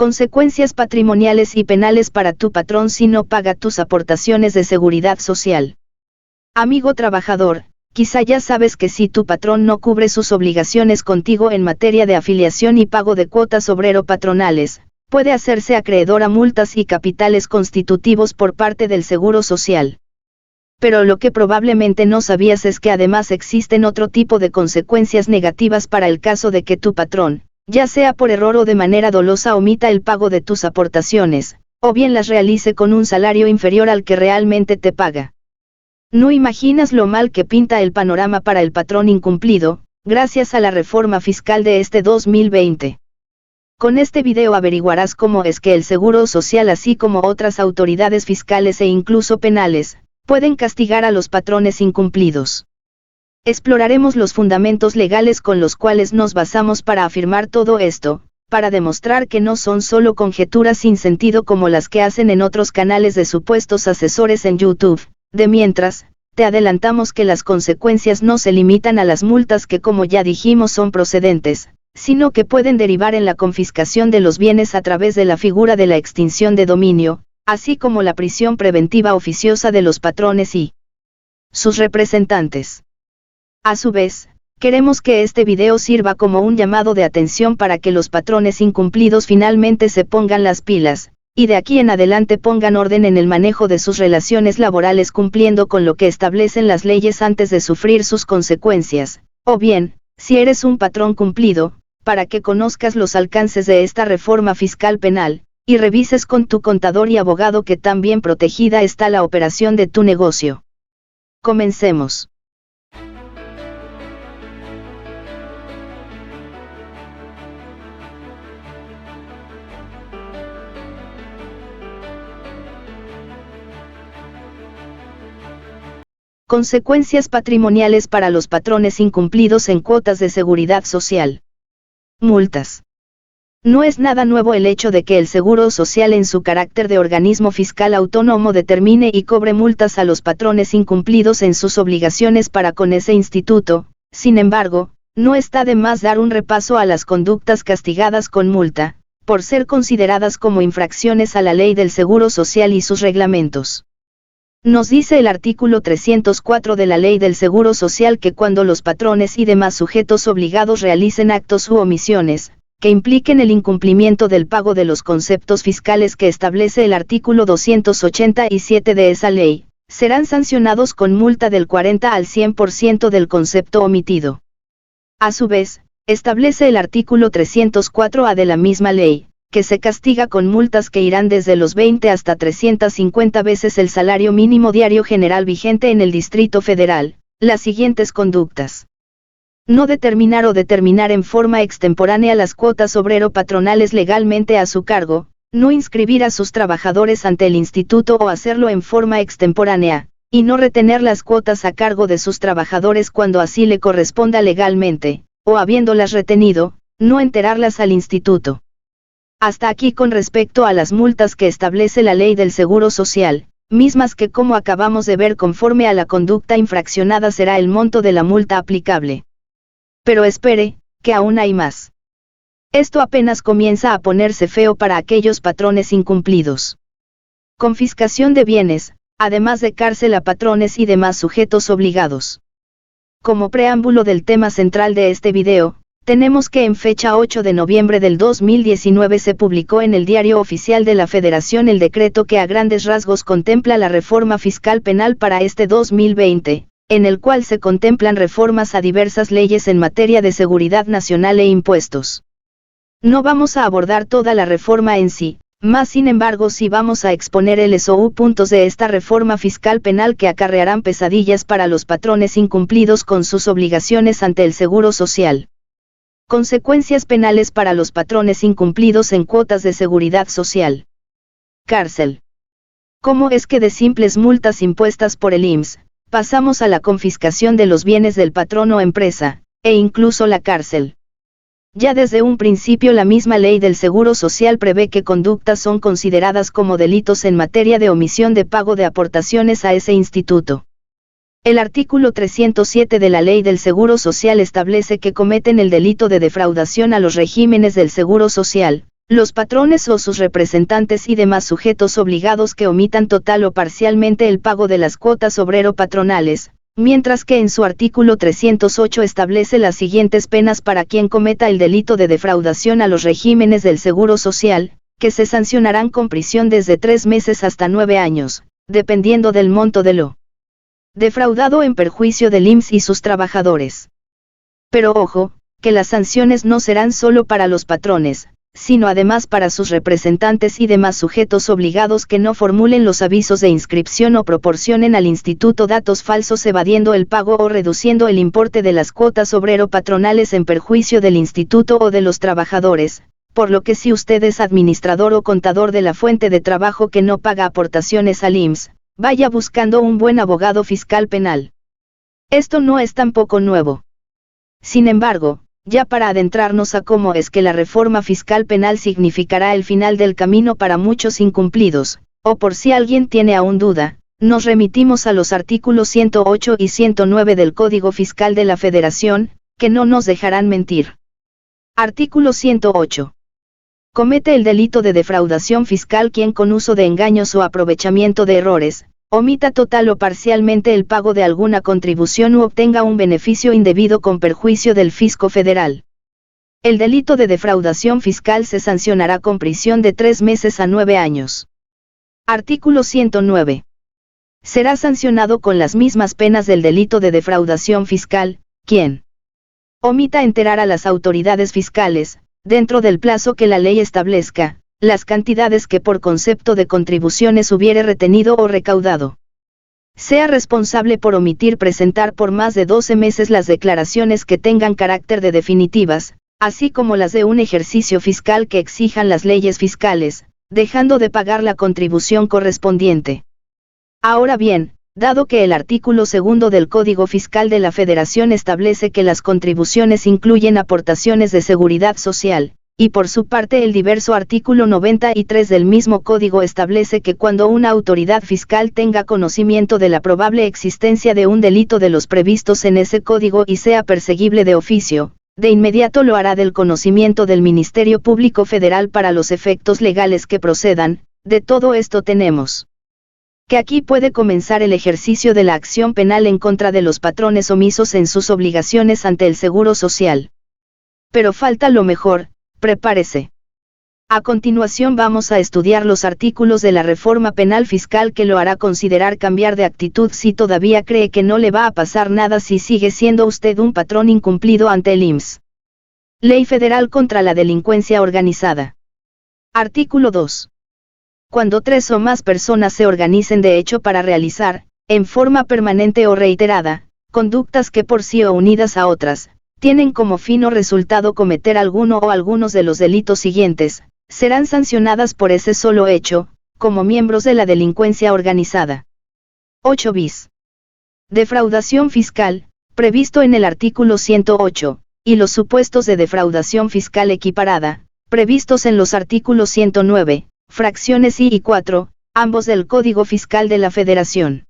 Consecuencias patrimoniales y penales para tu patrón si no paga tus aportaciones de seguridad social. Amigo trabajador, quizá ya sabes que si tu patrón no cubre sus obligaciones contigo en materia de afiliación y pago de cuotas obrero-patronales, puede hacerse acreedor a multas y capitales constitutivos por parte del Seguro Social. Pero lo que probablemente no sabías es que además existen otro tipo de consecuencias negativas para el caso de que tu patrón, ya sea por error o de manera dolosa, omita el pago de tus aportaciones, o bien las realice con un salario inferior al que realmente te paga. No imaginas lo mal que pinta el panorama para el patrón incumplido, gracias a la reforma fiscal de este 2020. Con este video averiguarás cómo es que el Seguro Social, así como otras autoridades fiscales e incluso penales, pueden castigar a los patrones incumplidos. Exploraremos los fundamentos legales con los cuales nos basamos para afirmar todo esto, para demostrar que no son solo conjeturas sin sentido como las que hacen en otros canales de supuestos asesores en YouTube. De mientras, te adelantamos que las consecuencias no se limitan a las multas que, como ya dijimos, son procedentes, sino que pueden derivar en la confiscación de los bienes a través de la figura de la extinción de dominio, así como la prisión preventiva oficiosa de los patrones y sus representantes. A su vez, queremos que este video sirva como un llamado de atención para que los patrones incumplidos finalmente se pongan las pilas, y de aquí en adelante pongan orden en el manejo de sus relaciones laborales cumpliendo con lo que establecen las leyes antes de sufrir sus consecuencias, o bien, si eres un patrón cumplido, para que conozcas los alcances de esta reforma fiscal penal, y revises con tu contador y abogado que tan bien protegida está la operación de tu negocio. Comencemos. Consecuencias patrimoniales para los patrones incumplidos en cuotas de seguridad social. Multas. No es nada nuevo el hecho de que el Seguro Social, en su carácter de organismo fiscal autónomo, determine y cobre multas a los patrones incumplidos en sus obligaciones para con ese instituto. Sin embargo, no está de más dar un repaso a las conductas castigadas con multa, por ser consideradas como infracciones a la ley del Seguro Social y sus reglamentos. Nos dice el artículo 304 de la Ley del Seguro Social que cuando los patrones y demás sujetos obligados realicen actos u omisiones, que impliquen el incumplimiento del pago de los conceptos fiscales que establece el artículo 287 de esa ley, serán sancionados con multa del 40 al 100% del concepto omitido. A su vez, establece el artículo 304A de la misma ley, que se castiga con multas que irán desde los 20 hasta 350 veces el salario mínimo diario general vigente en el Distrito Federal, las siguientes conductas. No determinar o determinar en forma extemporánea las cuotas obrero-patronales legalmente a su cargo, no inscribir a sus trabajadores ante el instituto o hacerlo en forma extemporánea, y no retener las cuotas a cargo de sus trabajadores cuando así le corresponda legalmente, o habiéndolas retenido, no enterarlas al instituto. Hasta aquí con respecto a las multas que establece la Ley del Seguro Social, mismas que, como acabamos de ver, conforme a la conducta infraccionada será el monto de la multa aplicable. Pero espere, que aún hay más. Esto apenas comienza a ponerse feo para aquellos patrones incumplidos. Confiscación de bienes, además de cárcel a patrones y demás sujetos obligados. Como preámbulo del tema central de este video, tenemos que en fecha 8 de noviembre del 2019 se publicó en el Diario Oficial de la Federación el decreto que a grandes rasgos contempla la reforma fiscal penal para este 2020, en el cual se contemplan reformas a diversas leyes en materia de seguridad nacional e impuestos. No vamos a abordar toda la reforma en sí, más sin embargo sí vamos a exponer el puntos de esta reforma fiscal penal que acarrearán pesadillas para los patrones incumplidos con sus obligaciones ante el Seguro Social. Consecuencias penales para los patrones incumplidos en cuotas de seguridad social. Cárcel. ¿Cómo es que de simples multas impuestas por el IMSS, pasamos a la confiscación de los bienes del patrón o empresa, e incluso la cárcel? Ya desde un principio la misma ley del Seguro Social prevé que conductas son consideradas como delitos en materia de omisión de pago de aportaciones a ese instituto. El artículo 307 de la Ley del Seguro Social establece que cometen el delito de defraudación a los regímenes del Seguro Social, Los patrones o sus representantes y demás sujetos obligados que omitan total o parcialmente el pago de las cuotas obrero-patronales, mientras que en su artículo 308 establece las siguientes penas para quien cometa el delito de defraudación a los regímenes del Seguro Social, que se sancionarán con prisión desde 3 meses hasta 9 años, dependiendo del monto de lo defraudado en perjuicio del IMSS y sus trabajadores. Pero ojo, que las sanciones no serán solo para los patrones, sino además para sus representantes y demás sujetos obligados que no formulen los avisos de inscripción o proporcionen al instituto datos falsos evadiendo el pago o reduciendo el importe de las cuotas obrero-patronales en perjuicio del instituto o de los trabajadores, por lo que si usted es administrador o contador de la fuente de trabajo que no paga aportaciones al IMSS, vaya buscando un buen abogado fiscal penal. Esto no es tampoco nuevo. Sin embargo, ya para adentrarnos a cómo es que la reforma fiscal penal significará el final del camino para muchos incumplidos, o por si alguien tiene aún duda, nos remitimos a los artículos 108 y 109 del Código Fiscal de la Federación, que no nos dejarán mentir. Artículo 108. Comete el delito de defraudación fiscal quien con uso de engaños o aprovechamiento de errores, omita total o parcialmente el pago de alguna contribución u obtenga un beneficio indebido con perjuicio del fisco federal. El delito de defraudación fiscal se sancionará con prisión de 3 meses a 9 años. Artículo 109. Será sancionado con las mismas penas del delito de defraudación fiscal, quien omita enterar a las autoridades fiscales, dentro del plazo que la ley establezca, las cantidades que por concepto de contribuciones hubiere retenido o recaudado. Sea responsable por omitir presentar por más de 12 meses las declaraciones que tengan carácter de definitivas, así como las de un ejercicio fiscal que exijan las leyes fiscales, dejando de pagar la contribución correspondiente. Ahora bien, dado que el artículo 2 del Código Fiscal de la Federación establece que las contribuciones incluyen aportaciones de seguridad social, y por su parte el diverso artículo 93 del mismo código establece que cuando una autoridad fiscal tenga conocimiento de la probable existencia de un delito de los previstos en ese código y sea perseguible de oficio, de inmediato lo hará del conocimiento del Ministerio Público Federal para los efectos legales que procedan. De todo esto tenemos que aquí puede comenzar el ejercicio de la acción penal en contra de los patrones omisos en sus obligaciones ante el Seguro Social. Pero falta lo mejor. Prepárese. A continuación vamos a estudiar los artículos de la reforma penal fiscal que lo hará considerar cambiar de actitud si todavía cree que no le va a pasar nada si sigue siendo usted un patrón incumplido ante el IMSS. Ley Federal contra la Delincuencia Organizada. Artículo 2. Cuando 3 o más personas se organicen de hecho para realizar, en forma permanente o reiterada, conductas que por sí o unidas a otras, tienen como fin o resultado cometer alguno o algunos de los delitos siguientes, serán sancionadas por ese solo hecho, como miembros de la delincuencia organizada. 8 bis. Defraudación fiscal, previsto en el artículo 108, y los supuestos de defraudación fiscal equiparada, previstos en los artículos 109, fracciones I y 4, ambos del Código Fiscal de la Federación.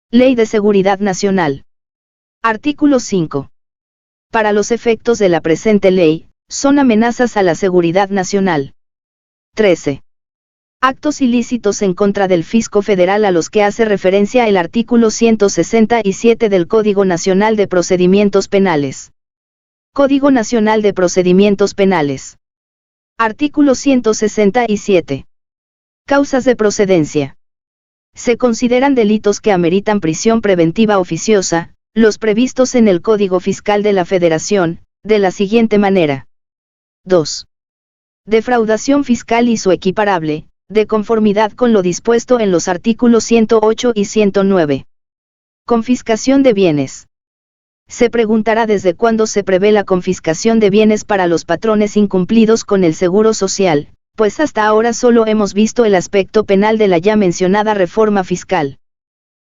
Ley de Seguridad Nacional. Artículo 5. Para los efectos de la presente ley, son amenazas a la seguridad nacional. 13. Actos ilícitos en contra del fisco federal a los que hace referencia el artículo 167 del Código Nacional de Procedimientos Penales. Código Nacional de Procedimientos Penales. Artículo 167. Causas de procedencia. Se consideran delitos que ameritan prisión preventiva oficiosa, los previstos en el Código Fiscal de la Federación, de la siguiente manera. 2. Defraudación fiscal y su equiparable, de conformidad con lo dispuesto en los artículos 108 y 109. Confiscación de bienes. Se preguntará desde cuándo se prevé la confiscación de bienes para los patrones incumplidos con el Seguro Social, pues hasta ahora solo hemos visto el aspecto penal de la ya mencionada reforma fiscal.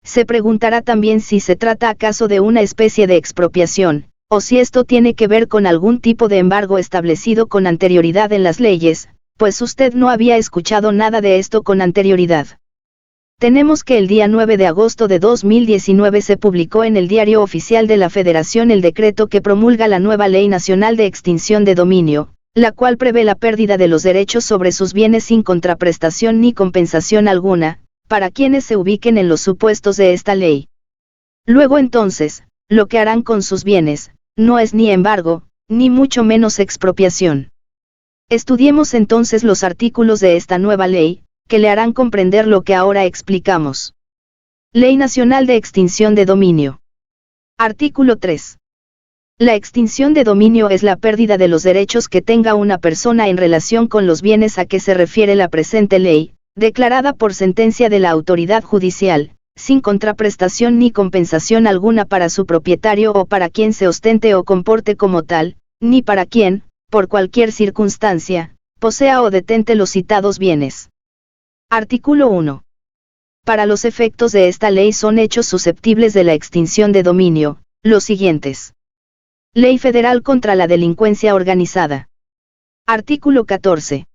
Se preguntará también si se trata acaso de una especie de expropiación, o si esto tiene que ver con algún tipo de embargo establecido con anterioridad en las leyes, pues usted no había escuchado nada de esto con anterioridad. Tenemos que el día 9 de agosto de 2019 se publicó en el Diario Oficial de la Federación el decreto que promulga la nueva Ley Nacional de Extinción de Dominio, la cual prevé la pérdida de los derechos sobre sus bienes sin contraprestación ni compensación alguna, para quienes se ubiquen en los supuestos de esta ley. Luego entonces, lo que harán con sus bienes, no es ni embargo, ni mucho menos expropiación. Estudiemos entonces los artículos de esta nueva ley, que le harán comprender lo que ahora explicamos. Ley Nacional de Extinción de Dominio. Artículo 3. La extinción de dominio es la pérdida de los derechos que tenga una persona en relación con los bienes a que se refiere la presente ley, declarada por sentencia de la autoridad judicial, sin contraprestación ni compensación alguna para su propietario o para quien se ostente o comporte como tal, ni para quien, por cualquier circunstancia, posea o detente los citados bienes. Artículo 1. Para los efectos de esta ley son hechos susceptibles de la extinción de dominio, los siguientes. Ley Federal contra la Delincuencia Organizada. Artículo 14.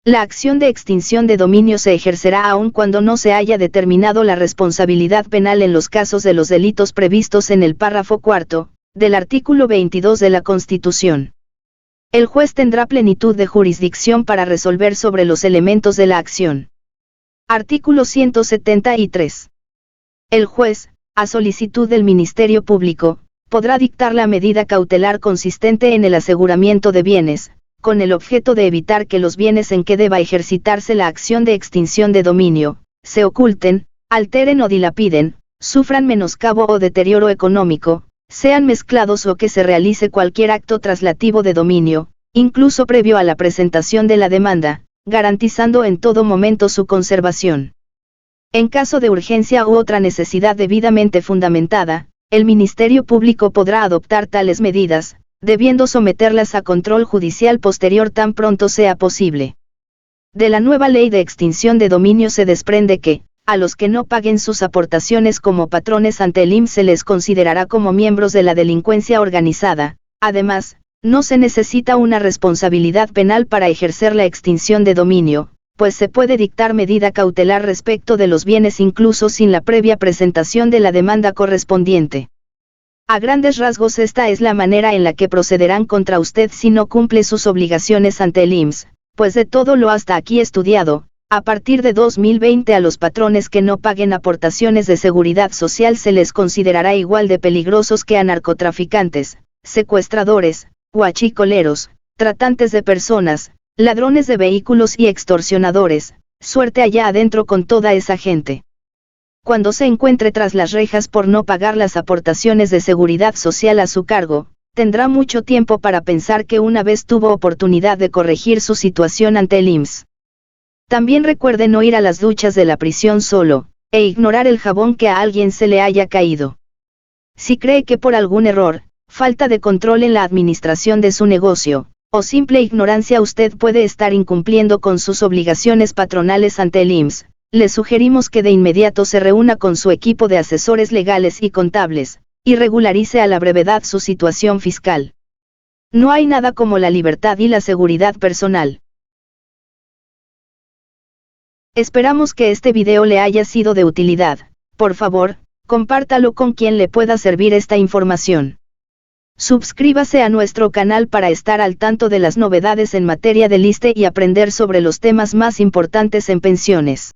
La acción de extinción de dominio se ejercerá aun cuando no se haya determinado la responsabilidad penal en los casos de los delitos previstos en el párrafo cuarto, del artículo 22 de la Constitución. El juez tendrá plenitud de jurisdicción para resolver sobre los elementos de la acción. Artículo 173. El juez, a solicitud del Ministerio Público, podrá dictar la medida cautelar consistente en el aseguramiento de bienes, con el objeto de evitar que los bienes en que deba ejercitarse la acción de extinción de dominio, se oculten, alteren o dilapiden, sufran menoscabo o deterioro económico, sean mezclados o que se realice cualquier acto traslativo de dominio, incluso previo a la presentación de la demanda, garantizando en todo momento su conservación. En caso de urgencia u otra necesidad debidamente fundamentada, el Ministerio Público podrá adoptar tales medidas, debiendo someterlas a control judicial posterior tan pronto sea posible. De la nueva ley de extinción de dominio se desprende que, a los que no paguen sus aportaciones como patrones ante el IMSS se les considerará como miembros de la delincuencia organizada. Además, no se necesita una responsabilidad penal para ejercer la extinción de dominio, pues se puede dictar medida cautelar respecto de los bienes incluso sin la previa presentación de la demanda correspondiente. A grandes rasgos esta es la manera en la que procederán contra usted si no cumple sus obligaciones ante el IMSS, pues de todo lo hasta aquí estudiado, a partir de 2020 a los patrones que no paguen aportaciones de seguridad social se les considerará igual de peligrosos que a narcotraficantes, secuestradores, huachicoleros, tratantes de personas, ladrones de vehículos y extorsionadores. Suerte allá adentro con toda esa gente. Cuando se encuentre tras las rejas por no pagar las aportaciones de seguridad social a su cargo, tendrá mucho tiempo para pensar que una vez tuvo oportunidad de corregir su situación ante el IMSS. También recuerde no ir a las duchas de la prisión solo, e ignorar el jabón que a alguien se le haya caído. Si cree que por algún error, falta de control en la administración de su negocio, o simple ignorancia usted puede estar incumpliendo con sus obligaciones patronales ante el IMSS, le sugerimos que de inmediato se reúna con su equipo de asesores legales y contables, y regularice a la brevedad su situación fiscal. No hay nada como la libertad y la seguridad personal. Esperamos que este video le haya sido de utilidad. Por favor, compártalo con quien le pueda servir esta información. Suscríbase a nuestro canal para estar al tanto de las novedades en materia de ISSSTE y aprender sobre los temas más importantes en pensiones.